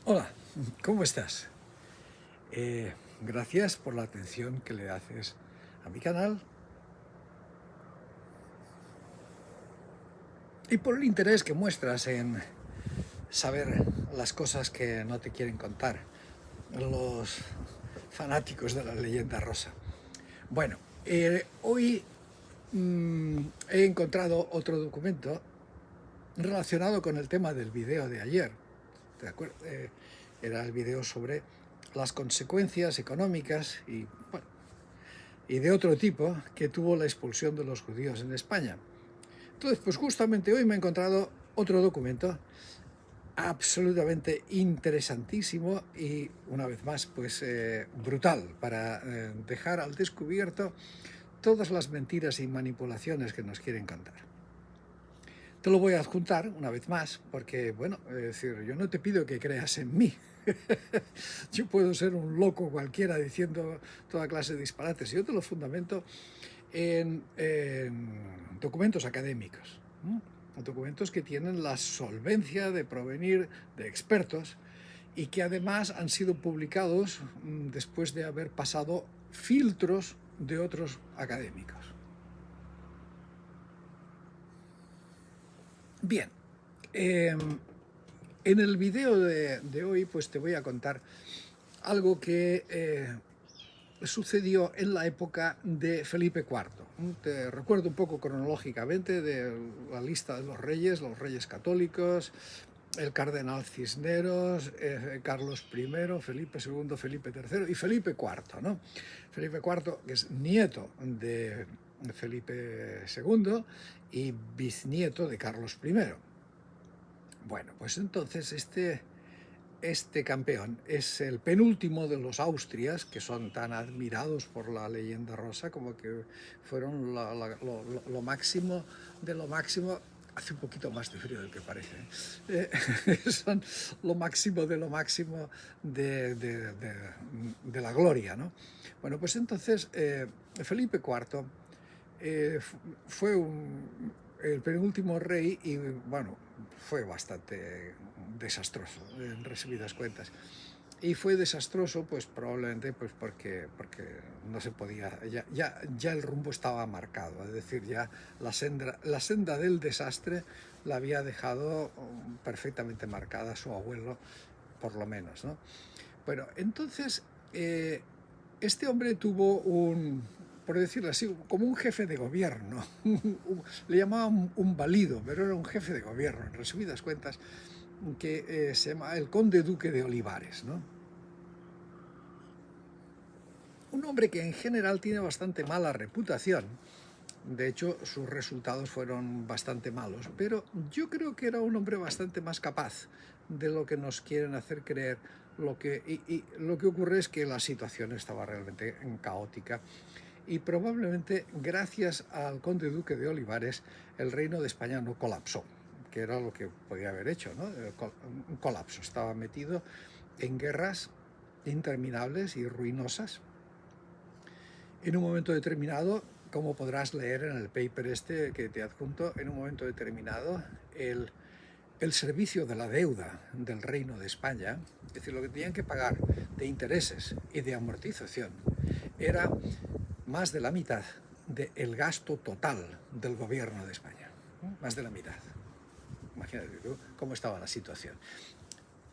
Hola, ¿cómo estás? Gracias por la atención que le haces a mi canal y por el interés que muestras en saber las cosas que no te quieren contar los fanáticos de la leyenda rosa. Bueno, hoy he encontrado otro documento relacionado con el tema del video de ayer. ¿De acuerdo? Era el video sobre las consecuencias económicas y de otro tipo que tuvo la expulsión de los judíos en España. Entonces, pues justamente hoy me he encontrado otro documento absolutamente interesantísimo y, una vez más, pues brutal, para dejar al descubierto todas las mentiras y manipulaciones que nos quieren contar. Te lo voy a adjuntar una vez más, porque, bueno, es decir, yo no te pido que creas en mí. Yo puedo ser un loco cualquiera diciendo toda clase de disparates. Yo te lo fundamento en documentos académicos, documentos que tienen la solvencia de provenir de expertos y que además han sido publicados después de haber pasado filtros de otros académicos. Bien, en el video de hoy pues te voy a contar algo que sucedió en la época de Felipe IV. Te recuerdo un poco cronológicamente de la lista de los reyes católicos, el cardenal Cisneros, Carlos I, Felipe II, Felipe III y Felipe IV, ¿no? Felipe IV, que es nieto de Felipe II y bisnieto de Carlos I. Bueno, pues entonces este campeón es el penúltimo de los Austrias, que son tan admirados por la leyenda rosa, como que fueron lo máximo de lo máximo. Hace un poquito más de frío del que parece. Son lo máximo de lo máximo de la gloria, ¿no? Bueno, pues entonces Felipe IV fue el penúltimo rey y, bueno, fue bastante desastroso, en resumidas cuentas. Y fue desastroso, pues probablemente pues porque no se podía, ya el rumbo estaba marcado, es decir, ya la senda del desastre la había dejado perfectamente marcada su abuelo, por lo menos, ¿no? Bueno, entonces este hombre tuvo por decirlo así, como un jefe de gobierno. Le llamaban un valido, pero era un jefe de gobierno, en resumidas cuentas, que se llama el conde duque de Olivares, ¿no? Un hombre que en general tiene bastante mala reputación. De hecho, sus resultados fueron bastante malos, pero yo creo que era un hombre bastante más capaz de lo que nos quieren hacer creer. Lo que ocurre es que la situación estaba realmente caótica y probablemente gracias al conde duque de Olivares el reino de España no colapsó, que era lo que podía haber hecho, ¿no? Un colapso, estaba metido en guerras interminables y ruinosas. En un momento determinado, como podrás leer en el paper este que te adjunto, en un momento determinado el servicio de la deuda del Reino de España, es decir, lo que tenían que pagar de intereses y de amortización, era más de la mitad del gasto total del gobierno de España. Más de la mitad. Imagínate tú cómo estaba la situación.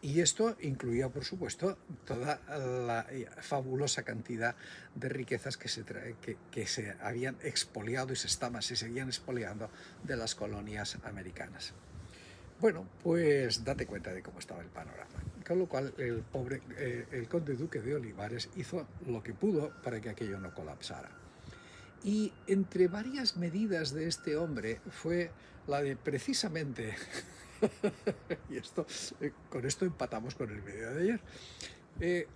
Y esto incluía, por supuesto, toda la fabulosa cantidad de riquezas que se habían expoliado y se seguían expoliando de las colonias americanas. Bueno, pues date cuenta de cómo estaba el panorama. Con lo cual, el conde duque de Olivares hizo lo que pudo para que aquello no colapsara. Y entre varias medidas de este hombre fue la de precisamente y con esto empatamos con el video de ayer,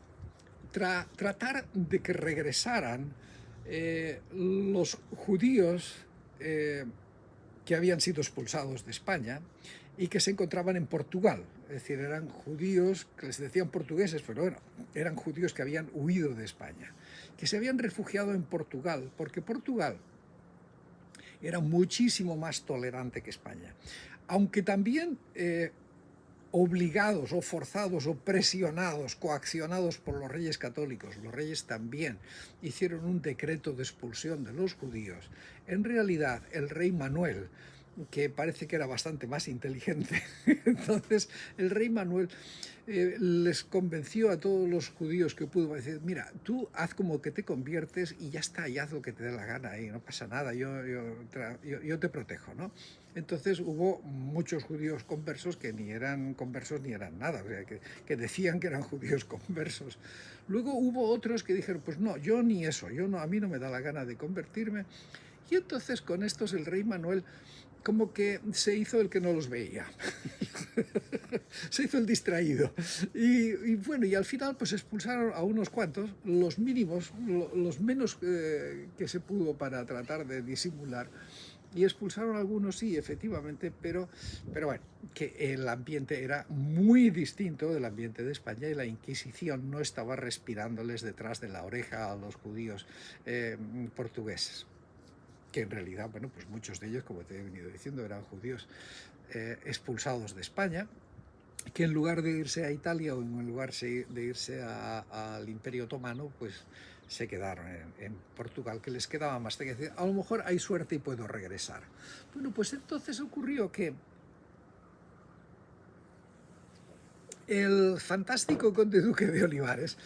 tratar de que regresaran los judíos que habían sido expulsados de España y que se encontraban en Portugal. Es decir, eran judíos que les decían portugueses, pero bueno, eran judíos que habían huido de España, que se habían refugiado en Portugal, porque Portugal era muchísimo más tolerante que España. Aunque también obligados o forzados o presionados, coaccionados por los reyes católicos. Los reyes también hicieron un decreto de expulsión de los judíos. En realidad, el rey Manuel, que parece que era bastante más inteligente, entonces el rey Manuel les convenció a todos los judíos que pudo, decir, mira, tú haz como que te conviertes y ya está, y haz lo que te dé la gana, y no pasa nada, yo te protejo, ¿no? Entonces hubo muchos judíos conversos que ni eran conversos ni eran nada, o sea, que decían que eran judíos conversos. Luego hubo otros que dijeron, pues no, yo ni eso, yo no, a mí no me da la gana de convertirme. Y entonces con estos el rey Manuel como que se hizo el que no los veía. Se hizo el distraído. Bueno, y al final pues expulsaron a unos cuantos, los mínimos, los menos que se pudo para tratar de disimular. Y expulsaron a algunos, sí, efectivamente, pero bueno, que el ambiente era muy distinto del ambiente de España y la Inquisición no estaba respirándoles detrás de la oreja a los judíos portugueses, que en realidad, bueno, pues muchos de ellos, como te he venido diciendo, eran judíos expulsados de España, que en lugar de irse a Italia o en lugar de irse al Imperio Otomano, pues se quedaron en Portugal, que les quedaba más cerca. A lo mejor hay suerte y puedo regresar. Bueno, pues entonces ocurrió que el fantástico conde duque de Olivares,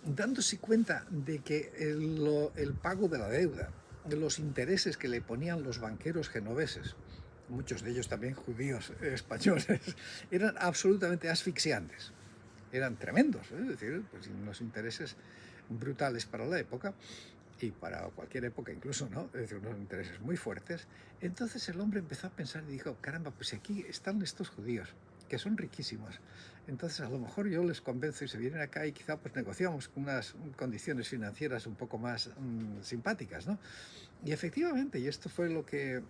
dándose cuenta de que el pago de la deuda, de los intereses que le ponían los banqueros genoveses, muchos de ellos también judíos españoles, eran absolutamente asfixiantes, eran tremendos, es decir, pues unos intereses brutales para la época y para cualquier época incluso, ¿no? Es decir, unos intereses muy fuertes. Entonces el hombre empezó a pensar y dijo, caramba, pues aquí están estos judíos, que son riquísimos. Entonces a lo mejor yo les convenzo y se vienen acá y quizá pues negociamos unas condiciones financieras un poco más simpáticas, ¿no? Y efectivamente, y esto fue lo que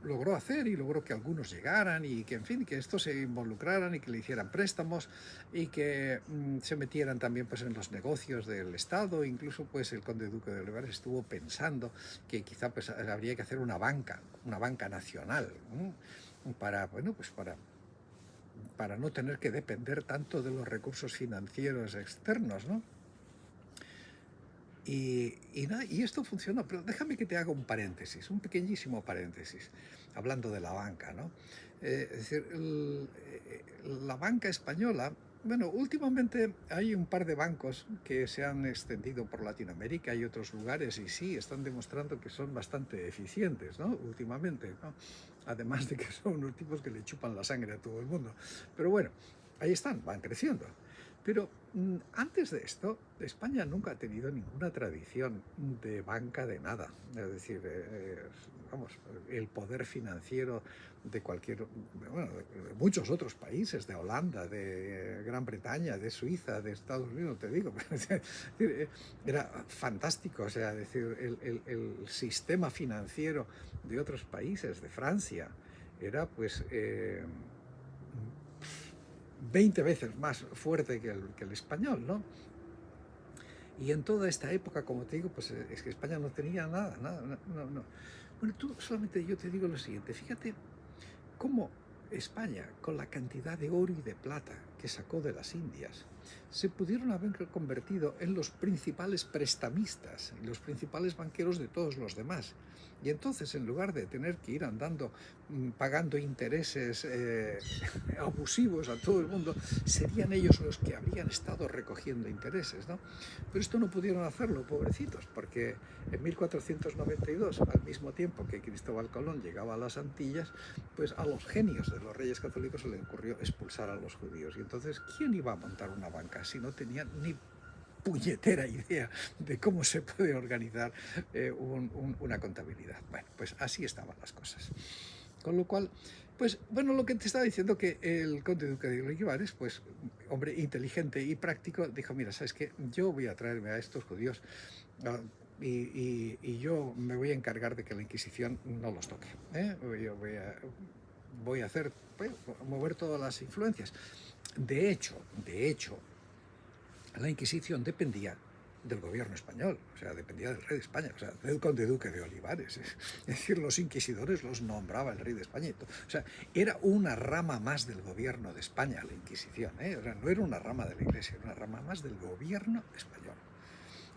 logró hacer y logró que algunos llegaran y que, en fin, que estos se involucraran y que le hicieran préstamos y que se metieran también pues en los negocios del Estado. Incluso pues el conde duque de Olivares estuvo pensando que quizá pues habría que hacer una banca nacional, para, bueno, pues para no tener que depender tanto de los recursos financieros externos, ¿no? Y esto funcionó, pero déjame que te haga un paréntesis, un pequeñísimo paréntesis, hablando de la banca, ¿no? Es decir, la banca española, bueno, últimamente hay un par de bancos que se han extendido por Latinoamérica y otros lugares y sí, están demostrando que son bastante eficientes, ¿no? Últimamente, ¿no? Además de que son unos tipos que le chupan la sangre a todo el mundo. Pero bueno, ahí están, van creciendo. Pero antes de esto, España nunca ha tenido ninguna tradición de banca de nada. Es decir, vamos, el poder financiero de cualquier, bueno, de muchos otros países, de Holanda, de Gran Bretaña, de Suiza, de Estados Unidos, te digo, era fantástico. O sea, decir, el sistema financiero de otros países, de Francia, era pues 20 veces más fuerte que el español, ¿no? Y en toda esta época, como te digo, pues es que España no tenía nada. No. Bueno, tú solamente yo te digo lo siguiente, fíjate cómo España, con la cantidad de oro y de plata que sacó de las Indias, se pudieron haber convertido en los principales prestamistas y los principales banqueros de todos los demás. Y entonces, en lugar de tener que ir andando pagando intereses abusivos a todo el mundo, serían ellos los que habrían estado recogiendo intereses, ¿no? Pero esto no pudieron hacerlo, pobrecitos, porque en 1492, al mismo tiempo que Cristóbal Colón llegaba a las Antillas, pues a los genios de los reyes católicos se les ocurrió expulsar a los judíos. Y entonces, ¿quién iba a montar una banca si no tenían ni puñetera idea de cómo se puede organizar una contabilidad? Bueno, pues así estaban las cosas. Con lo cual, pues bueno, lo que te estaba diciendo, que el conde duque de Olivares, pues hombre inteligente y práctico, dijo, mira, ¿sabes qué? Yo voy a traerme a estos judíos y yo me voy a encargar de que la Inquisición no los toque, ¿eh? Yo voy a hacer, pues, mover todas las influencias. De hecho, la Inquisición dependía del gobierno español, o sea, dependía del rey de España, o sea, del conde duque de Olivares. Es decir, los inquisidores los nombraba el rey de España. O sea, era una rama más del gobierno de España, la Inquisición, ¿eh? O sea, no era una rama de la Iglesia, era una rama más del gobierno español.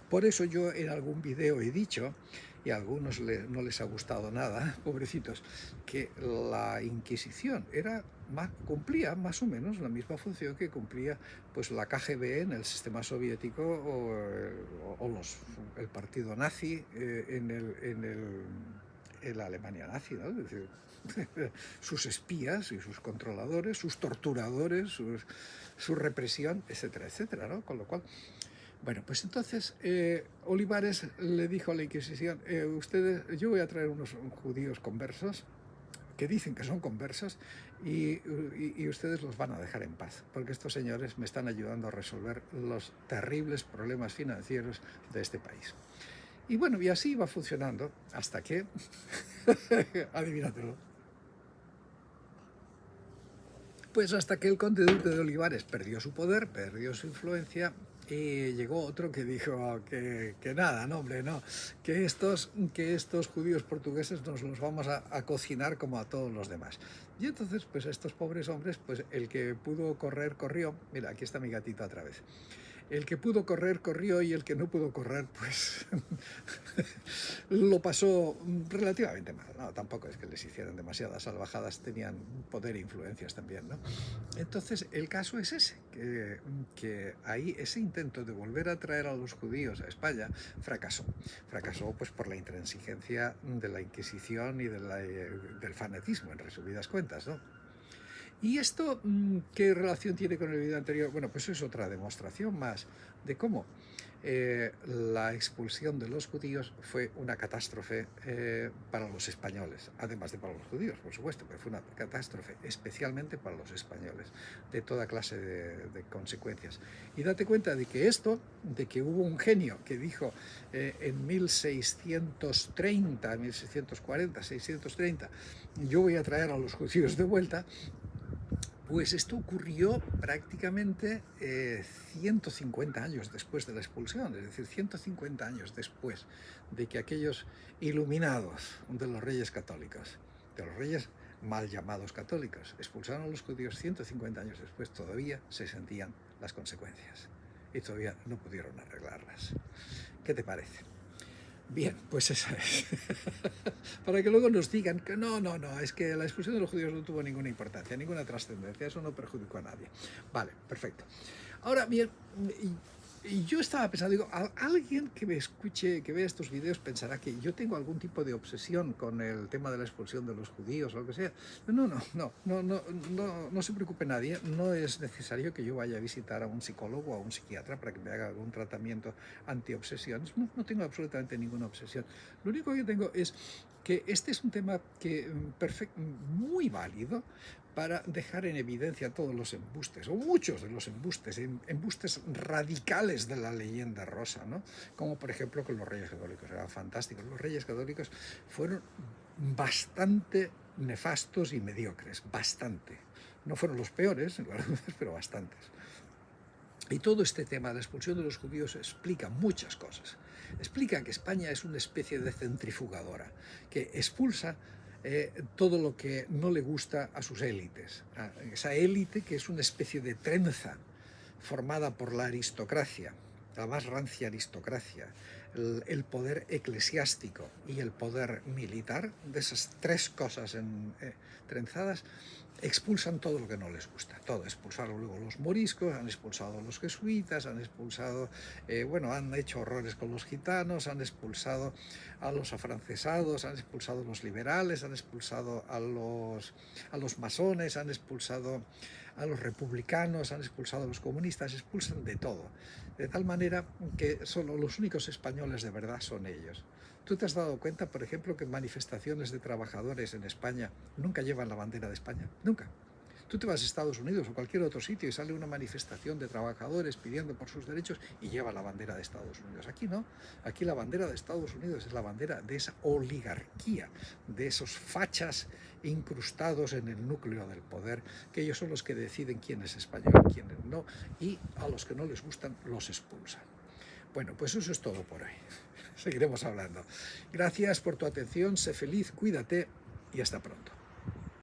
Por eso yo en algún video he dicho, y a algunos no les ha gustado nada, pobrecitos, que la Inquisición cumplía más o menos la misma función que cumplía pues, la KGB en el sistema soviético o el partido nazi en la Alemania nazi, ¿no? Es decir, sus espías y sus controladores, sus torturadores, su represión, etcétera, etcétera, ¿no? Con lo cual, bueno, pues entonces Olivares le dijo a la Inquisición, yo voy a traer unos judíos conversos que dicen que son conversos y ustedes los van a dejar en paz, porque estos señores me están ayudando a resolver los terribles problemas financieros de este país. Y bueno, y así va funcionando hasta que, adivínatelo, pues hasta que el conde duque de Olivares perdió su poder, perdió su influencia, y llegó otro que dijo que nada, no hombre, no, que estos judíos portugueses nos los vamos a cocinar como a todos los demás. Y entonces, pues estos pobres hombres, pues el que pudo correr, corrió. Mira, aquí está mi gatito otra vez. El que pudo correr, corrió, y el que no pudo correr, pues lo pasó relativamente mal, ¿no? Tampoco es que les hicieran demasiadas salvajadas, tenían poder e influencias también, ¿no? Entonces, el caso es ese, que ahí ese intento de volver a traer a los judíos a España fracasó. Fracasó pues por la intransigencia de la Inquisición y del fanatismo, en resumidas cuentas, ¿no? ¿Y esto qué relación tiene con el video anterior? Bueno, pues es otra demostración más de cómo la expulsión de los judíos fue una catástrofe para los españoles, además de para los judíos, por supuesto, pero fue una catástrofe especialmente para los españoles, de toda clase de consecuencias. Y date cuenta de que de que hubo un genio que dijo en 1630, 1640, 630, yo voy a traer a los judíos de vuelta. Pues esto ocurrió prácticamente 150 años después de la expulsión, es decir, 150 años después de que aquellos iluminados de los reyes católicos, de los reyes mal llamados católicos, expulsaron a los judíos. 150 años después todavía se sentían las consecuencias y todavía no pudieron arreglarlas. ¿Qué te parece? Bien, pues esa es. Para que luego nos digan que no, es que la expulsión de los judíos no tuvo ninguna importancia, ninguna trascendencia, eso no perjudicó a nadie. Vale, perfecto. Ahora bien, y yo estaba pensando, digo, alguien que me escuche, que vea estos vídeos pensará que yo tengo algún tipo de obsesión con el tema de la expulsión de los judíos o lo que sea. No se preocupe nadie, no es necesario que yo vaya a visitar a un psicólogo o a un psiquiatra para que me haga algún tratamiento antiobsesiones. No tengo absolutamente ninguna obsesión. Lo único que tengo es que este es un tema muy válido para dejar en evidencia todos los embustes, o muchos de los embustes radicales de la leyenda rosa, ¿no? Como por ejemplo con los Reyes Católicos. Eran fantásticos. Los Reyes Católicos fueron bastante nefastos y mediocres, bastante. No fueron los peores, pero bastantes. Y todo este tema de la expulsión de los judíos explica muchas cosas. Explica que España es una especie de centrifugadora, que expulsa todo lo que no le gusta a sus élites. Esa élite que es una especie de trenza formada por la aristocracia, la más rancia aristocracia, el poder eclesiástico y el poder militar. De esas tres cosas trenzadas, expulsan todo lo que no les gusta, todo. Expulsaron luego los moriscos, han expulsado a los jesuitas, han expulsado, han hecho horrores con los gitanos, han expulsado a los afrancesados, han expulsado a los liberales, han expulsado a los masones, han expulsado a los republicanos, han expulsado a los comunistas, expulsan de todo. De tal manera que solo los únicos españoles de verdad son ellos. ¿Tú te has dado cuenta, por ejemplo, que en manifestaciones de trabajadores en España nunca llevan la bandera de España? Nunca. Tú te vas a Estados Unidos o cualquier otro sitio y sale una manifestación de trabajadores pidiendo por sus derechos y lleva la bandera de Estados Unidos. Aquí no. Aquí la bandera de Estados Unidos es la bandera de esa oligarquía, de esos fachas incrustados en el núcleo del poder, que ellos son los que deciden quién es español y quién no, y a los que no les gustan los expulsan. Bueno, pues eso es todo por hoy. Seguiremos hablando. Gracias por tu atención, sé feliz, cuídate y hasta pronto.